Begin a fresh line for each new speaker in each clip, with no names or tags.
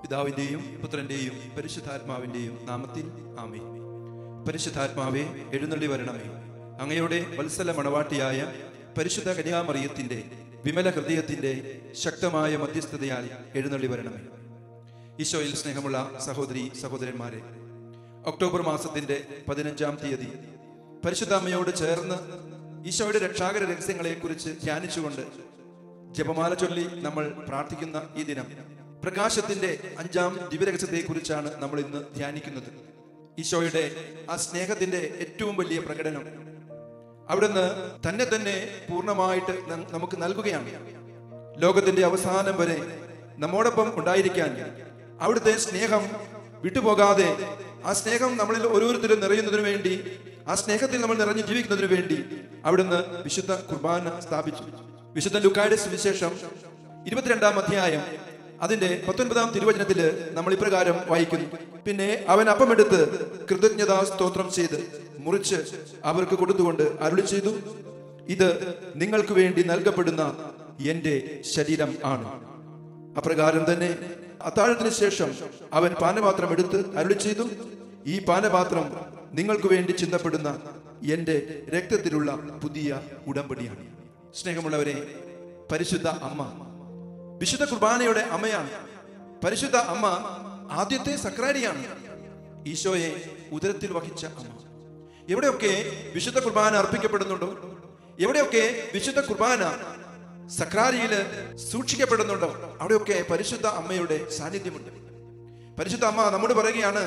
പിതാവിന്റെയും പുത്രന്റെയും പരിശുദ്ധാത്മാവിന്റെയും നാമത്തിൽ ആമേൻ. പരിശുദ്ധാത്മാവേ, എഴുന്നള്ളി വരണമേ. അങ്ങയുടെ വത്സല മണവാട്ടിയായ പരിശുദ്ധ കന്യാമറിയത്തിന്റെ വിമല ഹൃദയത്തിന്റെ ശക്തമായ മധ്യസ്ഥതയാൽ എഴുന്നള്ളി വരണമേ. ഈശോയിൽ സ്നേഹമുള്ള സഹോദരി സഹോദരന്മാരെ, ഒക്ടോബർ മാസത്തിന്റെ 15-ാം തീയതി പരിശുദ്ധ അമ്മയോട് ചേർന്ന് ഈശോയുടെ രക്ഷാകര രഹസ്യങ്ങളെക്കുറിച്ച് ധ്യാനിച്ചുകൊണ്ട് ജപമാല ചൊല്ലി നമ്മൾ പ്രാർത്ഥിക്കുന്ന ഈ ദിനം പ്രകാശത്തിന്റെ 5-ാം ദിവ്യരഹസ്യത്തെക്കുറിച്ചാണ് നമ്മൾ ഇന്ന് ധ്യാനിക്കുന്നത്. ഈശോയുടെ ആ സ്നേഹത്തിന്റെ ഏറ്റവും വലിയ പ്രകടനം അവിടുന്ന് തന്നെ പൂർണ്ണമായിട്ട് നമുക്ക് നൽകുകയാണ്. ലോകത്തിന്റെ അവസാനം വരെ നമ്മോടൊപ്പം ഉണ്ടായിരിക്കാൻ അവിടുത്തെ സ്നേഹം വിട്ടുപോകാതെ, ആ സ്നേഹം നമ്മളിൽ ഓരോരുത്തരും നിറയുന്നതിനു വേണ്ടി, ആ സ്നേഹത്തിൽ നമ്മൾ നിറഞ്ഞു ജീവിക്കുന്നതിനു വേണ്ടി അവിടുന്ന് വിശുദ്ധ കുർബാന സ്ഥാപിച്ചു. വിശുദ്ധ ലൂക്കായുടെ സുവിശേഷം 22-ാം അധ്യായം അതിന്റെ 19-ാം തിരുവചനത്തില് നമ്മൾ ഇപ്രകാരം വായിക്കുന്നു: പിന്നെ അവൻ അപ്പമെടുത്ത് കൃതജ്ഞതാ സ്തോത്രം ചെയ്ത് മുറിച്ച് അവർക്ക് കൊടുത്തുകൊണ്ട് അരുളി ചെയ്തു, ഇത് നിങ്ങൾക്ക് വേണ്ടി നൽകപ്പെടുന്ന എന്റെ ശരീരം ആണ്. അപ്രകാരം തന്നെ അത്താഴത്തിന് ശേഷം അവൻ പാനപാത്രം എടുത്ത് അരുളി ചെയ്തു, ഈ പാനപാത്രം നിങ്ങൾക്ക് വേണ്ടി ചിന്തപ്പെടുന്ന എന്റെ രക്തത്തിലുള്ള പുതിയ ഉടമ്പടിയാണ്. സ്നേഹമുള്ളവരെ, പരിശുദ്ധ അമ്മ വിശുദ്ധ കുർബാനയുടെ അമ്മയാണ്. പരിശുദ്ധ അമ്മ ആദ്യത്തെ സക്രാരിയാണ്. ഈശോയെ ഉദരത്തിൽ വഹിച്ച അമ്മ. എവിടെയൊക്കെ വിശുദ്ധ കുർബാന അർപ്പിക്കപ്പെടുന്നുണ്ടോ, എവിടെയൊക്കെ വിശുദ്ധ കുർബാന സക്രാരിയില് സൂക്ഷിക്കപ്പെടുന്നുണ്ടോ, അവിടെയൊക്കെ പരിശുദ്ധ അമ്മയുടെ സാന്നിധ്യമുണ്ട്. പരിശുദ്ധ അമ്മ നമ്മോട് പറയുകയാണ്,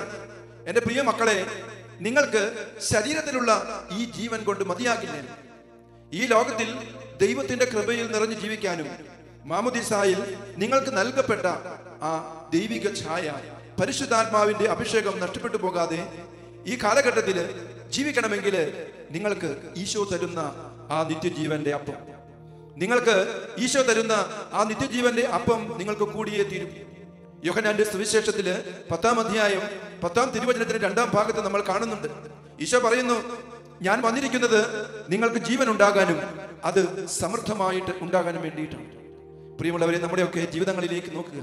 എന്റെ പ്രിയ മക്കളെ, നിങ്ങൾക്ക് ശരീരത്തിലുള്ള ഈ ജീവൻ കൊണ്ട് മതിയാകില്ല. ഈ ലോകത്തിൽ ദൈവത്തിന്റെ കൃപയിൽ നിറഞ്ഞു ജീവിക്കാനും മാമുദീസായിൽ നിങ്ങൾക്ക് നൽകപ്പെട്ട ആ ദൈവിക ഛായ, പരിശുദ്ധാത്മാവിന്റെ അഭിഷേകം നഷ്ടപ്പെട്ടു പോകാതെ ഈ കാലഘട്ടത്തിൽ ജീവിക്കണമെങ്കിൽ നിങ്ങൾക്ക് ഈശോ തരുന്ന ആ നിത്യജീവന്റെ അപ്പം, നിങ്ങൾക്ക് ഈശോ തരുന്ന ആ നിത്യജീവന്റെ അപ്പം നിങ്ങൾക്ക് കൂടിയേ തീരും. യോഹന്നാന്റെ സുവിശേഷത്തില് 10-ാം അധ്യായം 10-ാം തിരുവചനത്തിന്റെ 2-ാം ഭാഗത്ത് നമ്മൾ കാണുന്നുണ്ട്. ഈശോ പറയുന്നു, ഞാൻ വന്നിരിക്കുന്നത് നിങ്ങൾക്ക് ജീവൻ ഉണ്ടാകാനും അത് സമൃദ്ധമായിട്ട് ഉണ്ടാകാനും വേണ്ടിയിട്ടാണ്. പ്രിയമുള്ളവരെ, നമ്മുടെയൊക്കെ ജീവിതങ്ങളിലേക്ക് നോക്കുക.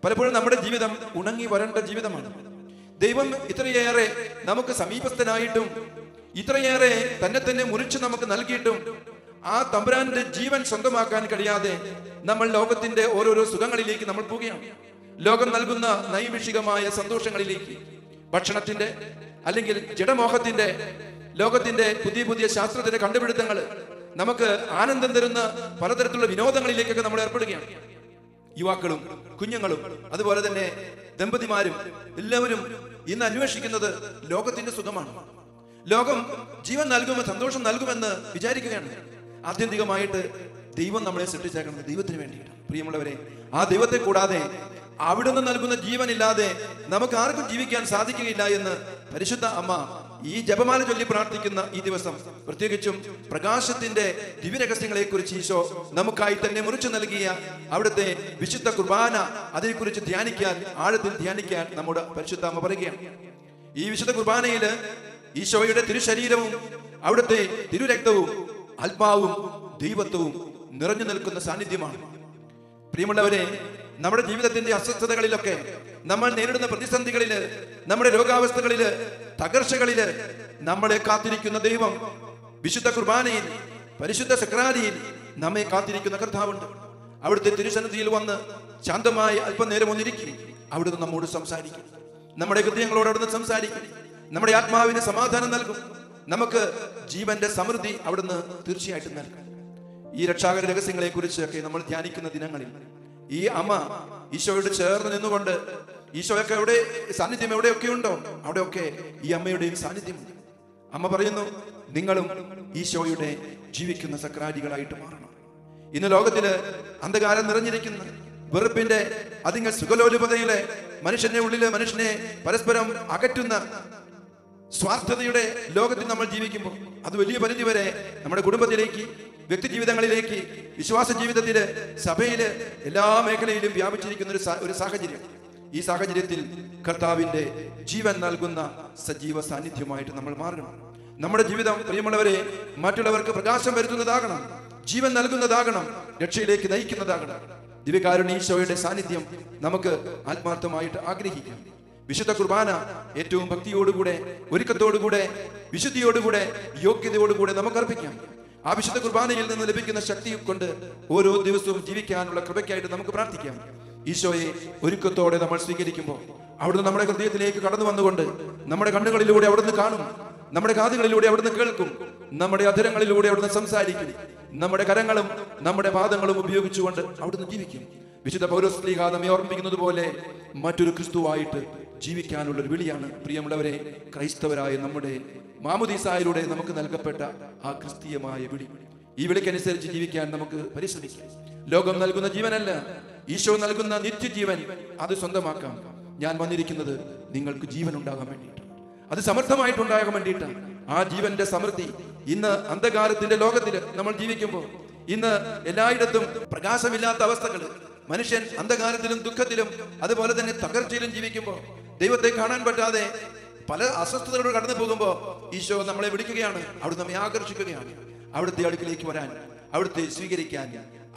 പലപ്പോഴും നമ്മുടെ ജീവിതം ഉണങ്ങി വരേണ്ട ജീവിതമാണ്. ദൈവം ഇത്രയേറെ നമുക്ക് സമീപസ്ഥനായിട്ടും ഇത്രയേറെ തന്നെ മുറിച്ച് നമുക്ക് നൽകിയിട്ടും ആ തമ്പുരാന്റെ ജീവൻ സ്വന്തമാക്കാൻ കഴിയാതെ നമ്മൾ ലോകത്തിന്റെ ഓരോരോ സുഖങ്ങളിലേക്ക് നമ്മൾ പോവുകയാണ്. ലോകം നൽകുന്ന നൈമിഷികമായ സന്തോഷങ്ങളിലേക്ക്, ഭക്ഷണത്തിന്റെ അല്ലെങ്കിൽ ജഡമോഹത്തിന്റെ, ലോകത്തിന്റെ പുതിയ ശാസ്ത്രത്തിന്റെ കണ്ടുപിടുത്തങ്ങൾ, നമുക്ക് ആനന്ദം തരുന്ന പലതരത്തിലുള്ള വിനോദങ്ങളിലേക്കൊക്കെ നമ്മൾ ഏർപ്പെടുകയാണ്. യുവാക്കളും കുഞ്ഞുങ്ങളും അതുപോലെ തന്നെ ദമ്പതിമാരും എല്ലാവരും ഇന്ന് അന്വേഷിക്കുന്നത് ലോകത്തിന്റെ സുഖമാണ്. ലോകം ജീവൻ നൽകുമെന്ന്, സന്തോഷം നൽകുമെന്ന് വിചാരിക്കുകയാണ്. ആത്യന്തികമായിട്ട് ദൈവം നമ്മളെ സൃഷ്ടിച്ചേക്കുന്നത് ദൈവത്തിന് വേണ്ടിയിട്ടാണ്. പ്രിയമുള്ളവരെ, ആ ദൈവത്തെ കൂടാതെ, അവിടുന്ന് നൽകുന്ന ജീവനില്ലാതെ നമുക്ക് ആർക്കും ജീവിക്കാൻ സാധിക്കുകയില്ല എന്ന് പരിശുദ്ധ അമ്മ ഈ ജപമാല ചൊല്ലി പ്രാർത്ഥിക്കുന്ന ഈ ദിവസം, പ്രത്യേകിച്ചും പ്രകാശത്തിന്റെ ദിവ്യരഹസ്യങ്ങളെ കുറിച്ച് ഈശോ നമുക്കായി തന്നെ മുറിച്ചു നൽകിയ അവിടുത്തെ വിശുദ്ധ കുർബാന, അതേക്കുറിച്ച് ധ്യാനിക്കാൻ, ആഴത്തിൽ ധ്യാനിക്കാൻ നമ്മുടെ പരിശുദ്ധ അമ്മ പറയുകയാണ്. ഈ വിശുദ്ധ കുർബാനയില് ഈശോയുടെ തിരുശരീരവും അവിടുത്തെ തിരുരക്തവും ആത്മാവും ദൈവത്വവും നിറഞ്ഞു നിൽക്കുന്ന സാന്നിധ്യമാണ്. പ്രിയമുള്ളവരെ, നമ്മുടെ ജീവിതത്തിന്റെ അസ്വസ്ഥതകളിലൊക്കെ, നമ്മൾ നേരിടുന്ന പ്രതിസന്ധികളില്, നമ്മുടെ രോഗാവസ്ഥകളില്, തകർച്ചകളില് നമ്മളെ കാത്തിരിക്കുന്ന ദൈവം വിശുദ്ധ കുർബാനയിൽ, പരിശുദ്ധ സക്രാരിയിൽ നമ്മെ കാത്തിരിക്കുന്ന കർത്താവുണ്ട്. അവിടുത്തെ തിരുസന്നിധിയിൽ വന്ന് ശാന്തമായി അല്പനേരം ഒന്നിരിക്കും. അവിടുന്ന് നമ്മോട് സംസാരിക്കും. നമ്മുടെ ഹൃദയങ്ങളോട് അവിടുന്ന് സംസാരിക്കും. നമ്മുടെ ആത്മാവിന് സമാധാനം നൽകും. നമുക്ക് ജീവന്റെ സമൃദ്ധി അവിടുന്ന് തീർച്ചയായിട്ടും നൽകും. ഈ രക്ഷാകര രഹസ്യങ്ങളെ കുറിച്ചൊക്കെ നമ്മൾ ധ്യാനിക്കുന്ന ദിനങ്ങളിൽ ഈ അമ്മ ഈശോയോട് ചേർന്ന് നിന്നുകൊണ്ട്, ഈശോയൊക്കെ എവിടെ സാന്നിധ്യം എവിടെയൊക്കെ ഉണ്ടോ അവിടെയൊക്കെ ഈ അമ്മയുടെയും സാന്നിധ്യമുണ്ട്. അമ്മ പറയുന്നു, നിങ്ങളും ഈശോയുടെ ജീവിക്കുന്ന സക്രാരികളായിട്ട് മാറണം. ഇന്ന് ലോകത്തില് അന്ധകാരം നിറഞ്ഞിരിക്കുന്ന വെറുപ്പിന്റെ അതിങ്ങൾ സുഖലോലുപതയിലെ മനുഷ്യന്റെ ഉള്ളില് മനുഷ്യനെ പരസ്പരം അകറ്റുന്ന സ്വാർത്ഥതയുടെ ലോകത്തിൽ നമ്മൾ ജീവിക്കുമ്പോൾ അത് വലിയ പരിധിവരെ നമ്മുടെ കുടുംബത്തിലേക്ക്, വ്യക്തി ജീവിതങ്ങളിലേക്ക്, വിശ്വാസ ജീവിതത്തില്, സഭയില്, എല്ലാ മേഖലയിലും വ്യാപിച്ചിരിക്കുന്ന ഒരു സാഹചര്യം. ഈ സാഹചര്യത്തിൽ കർത്താവിന്റെ ജീവൻ നൽകുന്ന സജീവ സാന്നിധ്യമായിട്ട് നമ്മൾ മാറണം. നമ്മുടെ ജീവിതം, പ്രിയമുള്ളവരെ, മറ്റുള്ളവർക്ക് പ്രകാശം വരുത്തുന്നതാകണം, ജീവൻ നൽകുന്നതാകണം, രക്ഷയിലേക്ക് നയിക്കുന്നതാകണം. ദിവ്യകാരുണ്യ ഈശോയുടെ സാന്നിധ്യം നമുക്ക് ആത്മാർത്ഥമായിട്ട് ആഗ്രഹിക്കാം. വിശുദ്ധ കുർബാന ഏറ്റവും ഭക്തിയോടുകൂടെ, ഒരുക്കത്തോടുകൂടെ, വിശുദ്ധിയോടുകൂടെ, യോഗ്യതയോടുകൂടെ നമുക്ക് അർപ്പിക്കാം. ആ വിശുദ്ധ കുർബാനയിൽ നിന്ന് ലഭിക്കുന്ന ശക്തി കൊണ്ട് ഓരോ ദിവസവും ജീവിക്കാനുള്ള കൃപയ്ക്കായിട്ട് നമുക്ക് പ്രാർത്ഥിക്കാം. ഈശോയെ ഒരുക്കത്തോടെ നമ്മൾ സ്വീകരിക്കുമ്പോൾ അവിടുന്ന് നമ്മുടെ ഹൃദയത്തിലേക്ക് കടന്നു വന്നുകൊണ്ട് നമ്മുടെ കണ്ണുകളിലൂടെ അവിടുന്ന് കാണും, നമ്മുടെ കാതുകളിലൂടെ അവിടുന്ന് കേൾക്കും, നമ്മുടെ അധരങ്ങളിലൂടെ അവിടുന്ന് സംസാരിക്കും, നമ്മുടെ കരങ്ങളും നമ്മുടെ പാദങ്ങളും ഉപയോഗിച്ചുകൊണ്ട് അവിടുന്ന് ജീവിക്കും. വിശുദ്ധ പൗലോസ്ലീഹ നമ്മെ ഓർമ്മിപ്പിക്കുന്നത് പോലെ മറ്റൊരു ക്രിസ്തുവായിട്ട് ജീവിക്കാനുള്ള ഒരു വിളിയാണ് പ്രിയമുള്ളവരെ ക്രൈസ്തവരായ നമ്മുടെ മാമുദീസായിലൂടെ നമുക്ക് നൽകപ്പെട്ട ആ ക്രിസ്തീയമായ വിളി. ഈ വിളിക്കനുസരിച്ച് ജീവിക്കാൻ നമുക്ക് പരിശ്രമിക്കാം. ലോകം നൽകുന്ന ജീവനല്ല, ഈശോ നൽകുന്ന നിത്യജീവൻ അത് സ്വന്തമാക്കാം. ഞാൻ വന്നിരിക്കുന്നത് നിങ്ങൾക്ക് ജീവൻ ഉണ്ടാകാൻ വേണ്ടിയിട്ട്, അത് സമർത്ഥമായിട്ടുണ്ടാകാൻ വേണ്ടിയിട്ടാണ്. ആ ജീവന്റെ സമൃദ്ധി ഇന്ന് അന്ധകാരത്തിന്റെ ലോകത്തിൽ നമ്മൾ ജീവിക്കുമ്പോൾ, ഇന്ന് എല്ലായിടത്തും പ്രകാശമില്ലാത്ത അവസ്ഥകൾ, മനുഷ്യൻ അന്ധകാരത്തിലും ദുഃഖത്തിലും അതുപോലെ തന്നെ തകർച്ചയിലും ജീവിക്കുമ്പോൾ, ദൈവത്തെ കാണാൻ പറ്റാതെ പല അസ്വസ്ഥതകളോട് കടന്നു പോകുമ്പോൾ ഈശോ നമ്മളെ വിളിക്കുകയാണ്, അവിടുന്ന് നമ്മെ ആകർഷിക്കുകയാണ്. അവിടുത്തെ അടുക്കിലേക്ക് വരാൻ, അവിടുത്തെ സ്വീകരിക്കാൻ,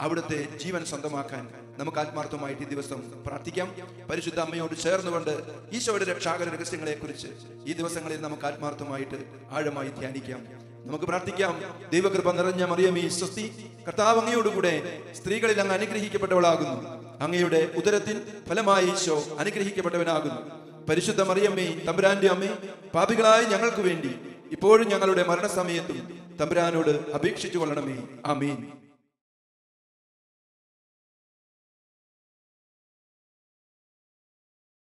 അവിടുത്തെ ജീവൻ സ്വന്തമാക്കാൻ നമുക്ക് ആത്മാർത്ഥമായിട്ട് ഈ ദിവസം പ്രാർത്ഥിക്കാം. പരിശുദ്ധ അമ്മയോട് ചേർന്നുകൊണ്ട് ഈശോയുടെ രക്ഷാകര രഹസ്യങ്ങളെ കുറിച്ച് ഈ ദിവസങ്ങളിൽ നമുക്ക് ആത്മാർത്ഥമായിട്ട് ആഴമായി ധ്യാനിക്കാം. നമുക്ക് പ്രാർത്ഥിക്കാം. ദൈവകൃപ നിറഞ്ഞ മറിയമേ സ്വസ്തി, കർത്താവ് അങ്ങയോടുകൂടെ സ്ത്രീകളിൽ അങ്ങ് അനുഗ്രഹിക്കപ്പെട്ടവളാകുന്നു. അങ്ങയുടെ ഉദരത്തിൻ ഫലമായി ഈശോ അനുഗ്രഹിക്കപ്പെട്ടവനാകുന്നു. പരിശുദ്ധ മറിയമ്മേ, തമ്പുരാന്റെ അമ്മേ, പാപികളായ ഞങ്ങൾക്ക് വേണ്ടി ഇപ്പോഴും ഞങ്ങളുടെ മരണസമയത്തും തമ്പുരാനോട് അപേക്ഷിച്ചു കൊള്ളണമേ. ആമീൻ.